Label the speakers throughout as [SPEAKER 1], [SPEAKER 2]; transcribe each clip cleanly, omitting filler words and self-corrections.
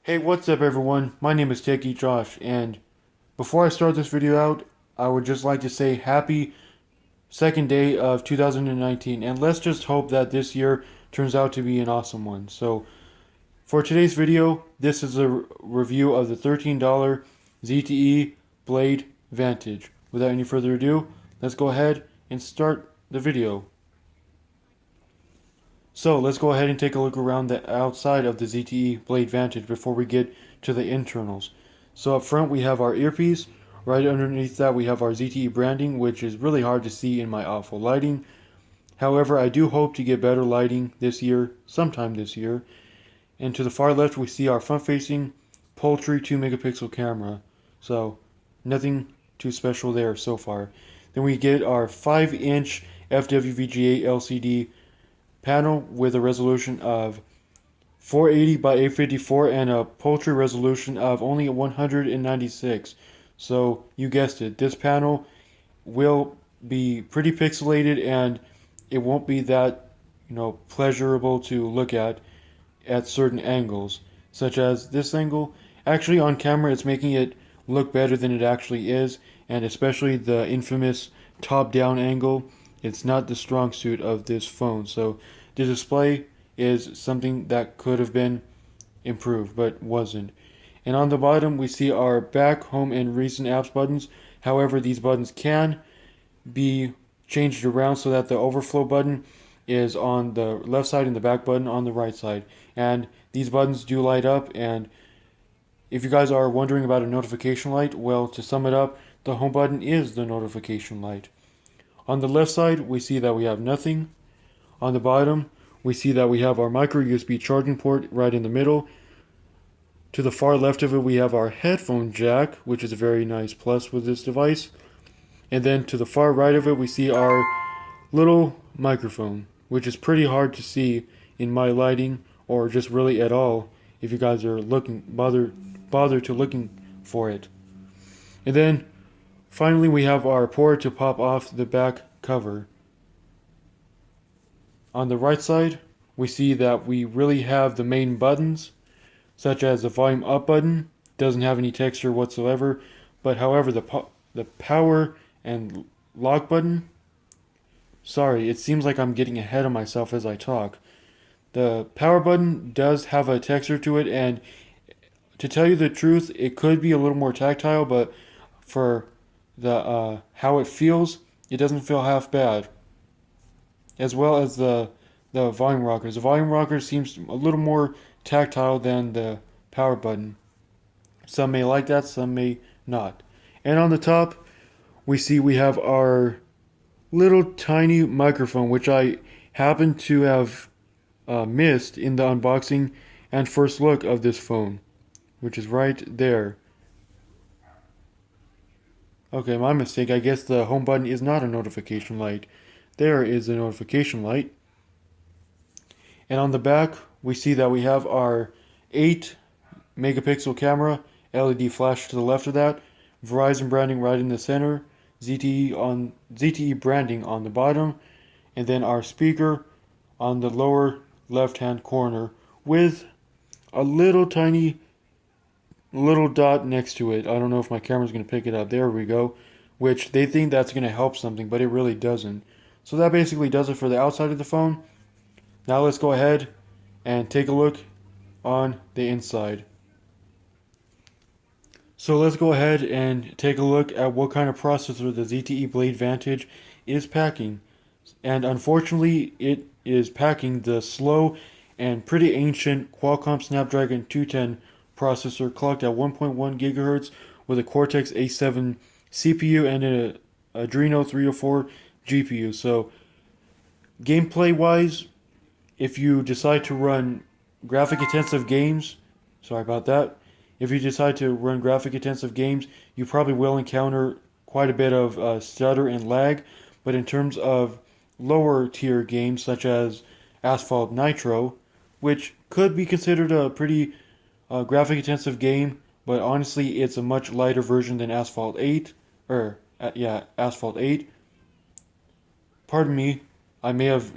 [SPEAKER 1] Hey, what's up everyone? My name is techgeekjosh, and before I start this video out, I would just like to say happy second day of 2019, and let's just hope that this year turns out to be an awesome one. So, for today's video, this is a review of the $13 ZTE Blade Vantage. Without any further ado, let's go ahead and start the video. So let's go ahead and take a look around the outside of the ZTE Blade Vantage before we get to the internals. So up front we have our earpiece. Right underneath that we have our ZTE branding, which is really hard to see in my awful lighting. However, I do hope to get better lighting this year, sometime this year. And to the far left we see our front-facing poultry 2 megapixel camera. So nothing too special there so far. Then we get our 5-inch FWVGA LCD panel with a resolution of 480 by 854 and a poultry resolution of only 196. So you guessed it, this panel will be pretty pixelated and it won't be that, pleasurable to look at certain angles, such as this angle. Actually on camera it's making it look better than it actually is, and especially the infamous top-down angle. It's not the strong suit of this phone, so the display is something that could have been improved, but wasn't. And on the bottom we see our back, home, and recent apps buttons. However, these buttons can be changed around so that the overflow button is on the left side and the back button on the right side. And these buttons do light up, and if you guys are wondering about a notification light, well, to sum it up, the home button is the notification light. On the left side, we see that we have nothing. On the bottom, we see that we have our micro USB charging port right in the middle. To the far left of it, we have our headphone jack, which is a very nice plus with this device. And then to the far right of it, we see our little microphone, which is pretty hard to see in my lighting, or just really at all if you guys are bother to looking for it. And then finally we have our port to pop off the back cover. On the right side we see that we really have the main buttons, such as the volume up button. Doesn't have any texture whatsoever, but however the power and lock button, sorry, it seems like I'm getting ahead of myself as I talk. The power button does have a texture to it, and to tell you the truth, it could be a little more tactile, but for the how it feels, it doesn't feel half bad. As well as the volume rockers. The volume rocker seems a little more tactile than the power button. Some may like that, some may not. And on the top, we have our little tiny microphone, which I happen to have missed in the unboxing and first look of this phone, which is right there. Okay, my mistake. I guess the home button is not a notification light. There is a notification light. And on the back, we see that we have our 8 megapixel camera, LED flash to the left of that, Verizon branding right in the center, ZTE branding on the bottom, and then our speaker on the lower left-hand corner with a little tiny little dot next to it. I don't know if my camera's going to pick it up. There we go. Which they think that's going to help something, but it really doesn't. So that basically does it for the outside of the phone. Now let's go ahead and take a look on the inside. So let's go ahead and take a look at what kind of processor the ZTE Blade Vantage is packing. And unfortunately, it is packing the slow and pretty ancient Qualcomm Snapdragon 210 processor clocked at 1.1 gigahertz with a Cortex A7 CPU and an Adreno 304 GPU. So gameplay wise, if you decide to run graphic intensive games, sorry about that, if you decide to run graphic intensive games, you probably will encounter quite a bit of stutter and lag. But in terms of lower tier games such as Asphalt Nitro, which could be considered a pretty graphic intensive game, but honestly it's a much lighter version than Asphalt 8, Asphalt 8. Pardon me, I may have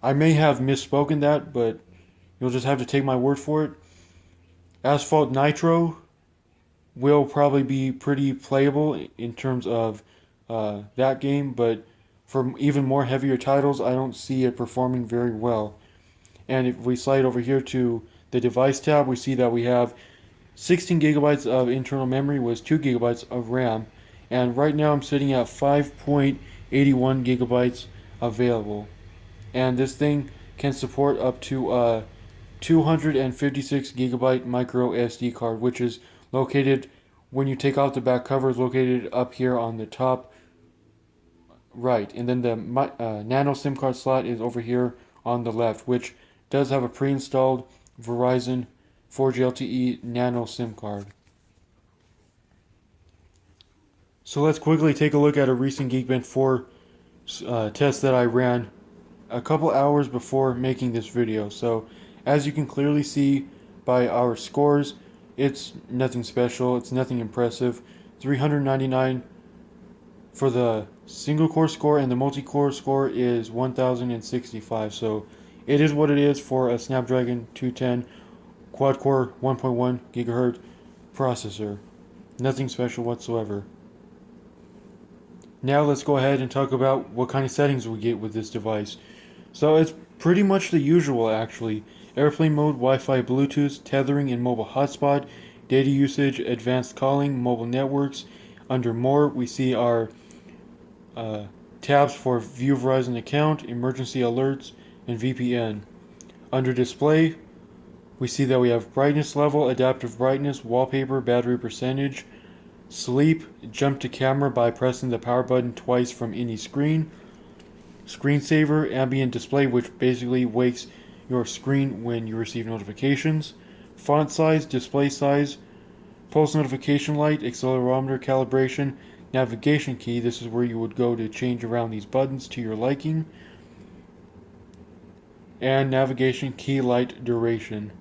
[SPEAKER 1] misspoken that, but you'll just have to take my word for it. Asphalt Nitro will probably be pretty playable in terms of that game, but for even more heavier titles, I don't see it performing very well. And if we slide over here to the device tab, we see that we have 16 gigabytes of internal memory with 2 gigabytes of RAM. And right now I'm sitting at 5.81 gigabytes available. And this thing can support up to 256 gigabyte micro SD card, which is located when you take off the back cover, is located up here on the top right, and then the nano SIM card slot is over here on the left, which does have a pre-installed Verizon 4G LTE nano SIM card. So let's quickly take a look at a recent Geekbench 4 test that I ran a couple hours before making this video. So as you can clearly see by our scores, it's nothing special, it's nothing impressive. 399 for the single core score, and the multi-core score is 1065. So it is what it is for a Snapdragon 210 quad core 1.1 gigahertz processor. Nothing special whatsoever. Now let's go ahead and talk about what kind of settings we get with this device. So it's pretty much the usual actually. Airplane mode, Wi-Fi, Bluetooth, tethering and mobile hotspot, data usage, advanced calling, mobile networks. Under more, we see our tabs for view Verizon account, emergency alerts, and VPN. Under display, we see that we have brightness level, adaptive brightness, wallpaper, battery percentage, sleep, jump to camera by pressing the power button twice from any screen, screensaver, ambient display, which basically wakes your screen when you receive notifications, font size, display size, pulse notification light, accelerometer calibration, navigation key. This is where you would go to change around these buttons to your liking, and navigation key light duration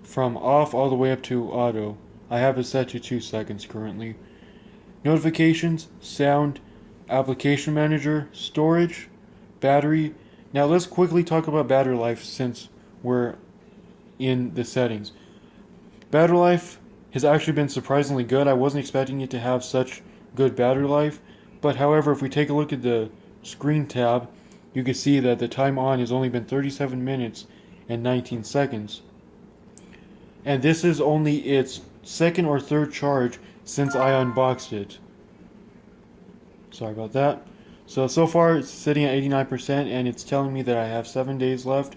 [SPEAKER 1] from off all the way up to auto. I have it set to 2 seconds currently. Notifications, sound, application manager, storage, battery. Now let's quickly talk about battery life since we're in the settings. Battery life has actually been surprisingly good. I wasn't expecting it to have such good battery life, but however, if we take a look at the screen tab, you can see that the time on has only been 37 minutes and 19 seconds. And this is only its second or third charge since I unboxed it. Sorry about that. So far it's sitting at 89% and it's telling me that I have 7 days left.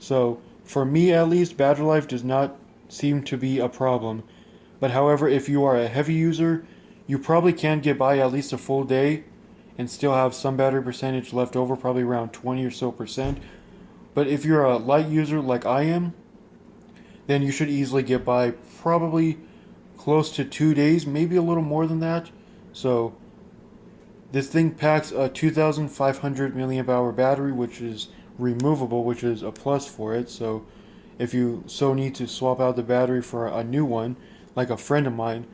[SPEAKER 1] So for me at least, battery life does not seem to be a problem. But however, if you are a heavy user, you probably can get by at least a full day and still have some battery percentage left over, probably around 20 or so percent. But if you're a light user like I am, then you should easily get by probably close to 2 days, maybe a little more than that. So this thing packs a 2500 milliamp hour battery, which is removable, which is a plus for it. So if you so need to swap out the battery for a new one, like a friend of mine,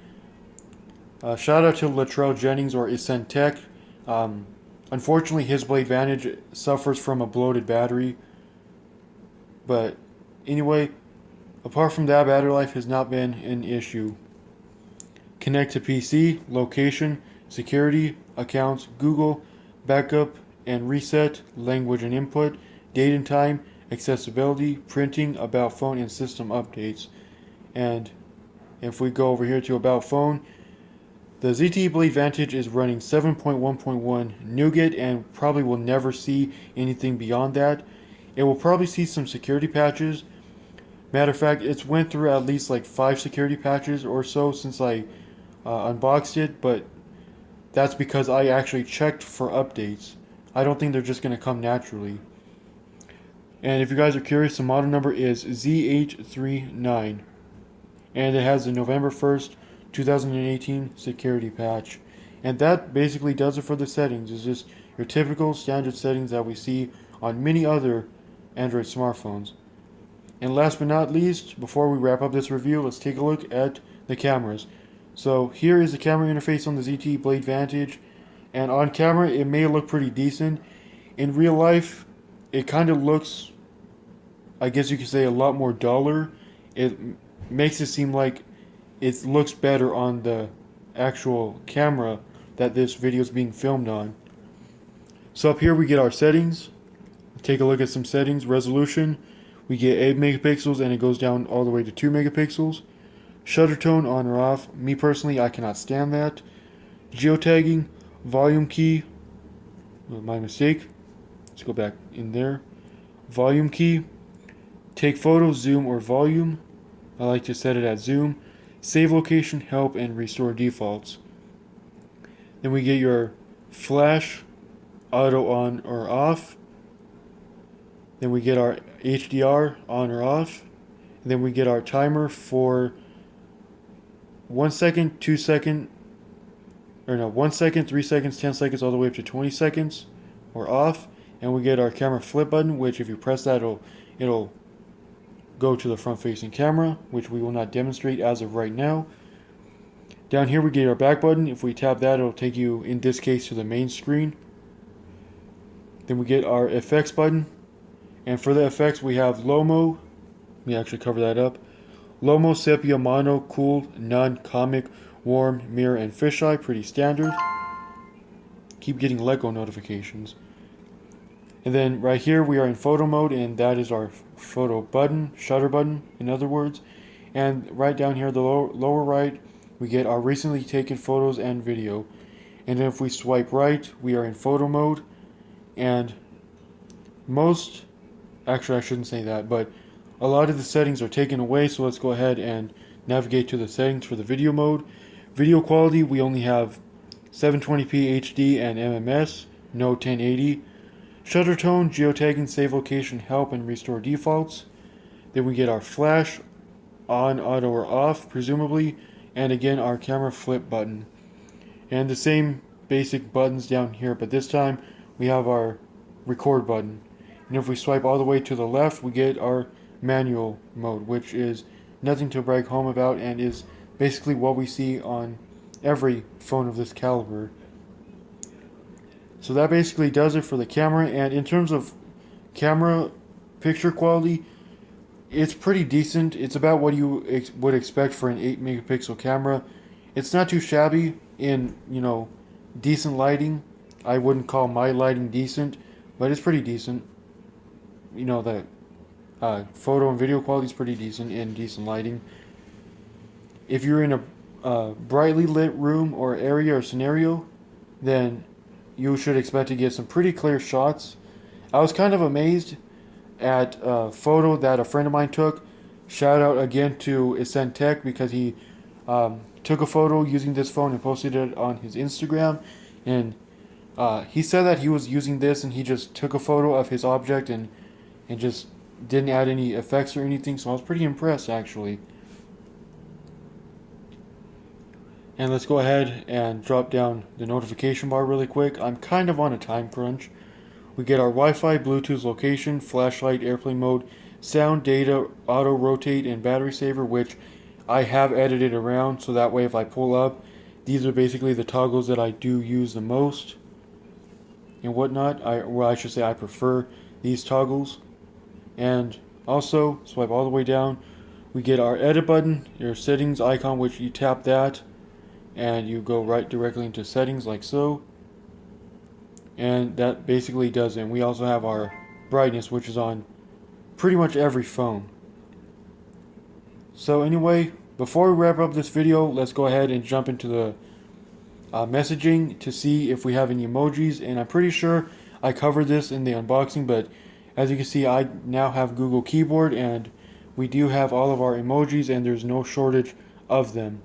[SPEAKER 1] shout out to Latrell Jennings or Ascent Tech. Unfortunately, his Blade Vantage suffers from a bloated battery. But anyway, apart from that, battery life has not been an issue. Connect to PC, location, security, accounts, Google, backup and reset, language and input, date and time, accessibility, printing, about phone, and system updates. And if we go over here to about phone, the ZTE Blade Vantage is running 7.1.1 Nougat and probably will never see anything beyond that. It will probably see some security patches. Matter of fact, it's went through at least like 5 security patches or so since I unboxed it, but that's because I actually checked for updates. I don't think they're just going to come naturally. And if you guys are curious, the model number is ZH39. And it has the November 1st, 2018 security patch. And that basically does it for the settings. It's just your typical standard settings that we see on many other Android smartphones. And last but not least, before we wrap up this review, let's take a look at the cameras. So here is the camera interface on the ZTE Blade Vantage, and on camera it may look pretty decent. In real life, it kind of looks, I guess you could say, a lot more duller. makes it seem like it looks better on the actual camera that this video is being filmed on. So up here we get our settings. Take a look at some settings. Resolution, we get 8 megapixels and it goes down all the way to 2 megapixels. Shutter tone on or off. Me personally, I cannot stand that. Geotagging, volume key, my mistake. Let's go back in there. Volume key, take photos, zoom or volume. I like to set it at zoom. Save location, help, and restore defaults. Then we get your flash, auto on or off. Then we get our HDR on or off. And then we get our timer for 1 second, 2 second, or no, 1 second, 3 seconds, 10 seconds, all the way up to 20 seconds, or off. And we get our camera flip button, which if you press that, it'll go to the front facing camera, which we will not demonstrate as of right now. Down here we get our back button. If we tap that, it'll take you, in this case, to the main screen. Then we get our effects button. And for the effects, we have Lomo. Let me actually cover that up. Lomo, Sepia, Mono, Cool, None, Comic, Warm, Mirror, and Fisheye. Pretty standard. Keep getting Lego notifications. And then right here we are in photo mode, and that is our photo button, shutter button in other words. And right down here, the lower right, we get our recently taken photos and video. And then if we swipe right, we are in photo mode. And actually I shouldn't say that, but a lot of the settings are taken away, so let's go ahead and navigate to the settings for the video mode. Video quality, we only have 720p HD and MMS, no 1080. Shutter tone, geotagging, save location, help, and restore defaults. Then we get our flash, on, auto, or off, presumably, and again our camera flip button. And the same basic buttons down here, but this time we have our record button. And if we swipe all the way to the left, we get our manual mode, which is nothing to brag home about and is basically what we see on every phone of this caliber. So that basically does it for the camera. And in terms of camera picture quality, it's pretty decent. It's about what you would expect for an 8 megapixel camera. It's not too shabby in, decent lighting. I wouldn't call my lighting decent, but it's pretty decent. The photo and video quality is pretty decent in decent lighting. If you're in a brightly lit room or area or scenario, then you should expect to get some pretty clear shots. I was kind of amazed at a photo that a friend of mine took. Shout out again to Ascent Tech, because he took a photo using this phone and posted it on his Instagram. And he said that he was using this and he just took a photo of his object and just didn't add any effects or anything. So I was pretty impressed, actually. And let's go ahead and drop down the notification bar really quick. I'm kind of on a time crunch. We get our Wi-Fi, Bluetooth location, flashlight, airplane mode, sound, data, auto rotate, and battery saver, which I have edited around so that way if I pull up, these are basically the toggles that I do use the most and whatnot. I should say I prefer these toggles. And also, swipe all the way down, we get our edit button, your settings icon, which you tap that and you go right directly into settings like so. And that basically does it. And we also have our brightness, which is on pretty much every phone. So anyway, before we wrap up this video, let's go ahead and jump into the messaging to see if we have any emojis. And I'm pretty sure I covered this in the unboxing, but as you can see, I now have Google Keyboard and we do have all of our emojis and there's no shortage of them.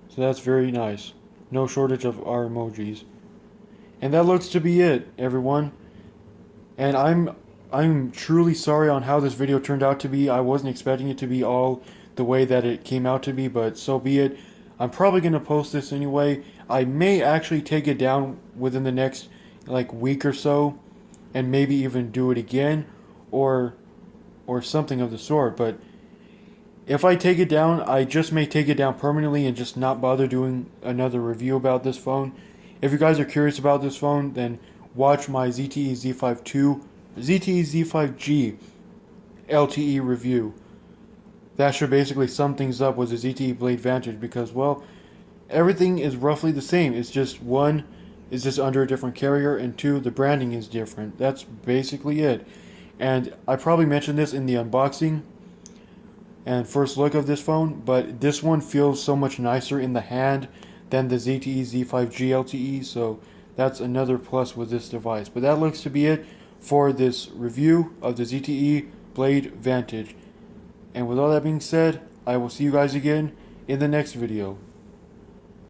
[SPEAKER 1] So that's very nice. No shortage of our emojis. And that looks to be it, everyone. And I'm truly sorry on how this video turned out to be. I wasn't expecting it to be all the way that it came out to be, but so be it. I'm probably going to post this anyway. I may actually take it down within the next week or so and maybe even do it again or something of the sort. But if I take it down, I just may take it down permanently and just not bother doing another review about this phone. If you guys are curious about this phone, then watch my ZTE Z5G LTE review. that should basically sum things up with the ZTE Blade Vantage because, well, everything is roughly the same. It's just one is just under a different carrier, and two, the branding is different. That's basically it. And I probably mentioned this in the unboxing and first look of this phone, but this one feels so much nicer in the hand than the ZTE Z5G LTE, so that's another plus with this device. But that looks to be it for this review of the ZTE Blade Vantage. And with all that being said, I will see you guys again in the next video.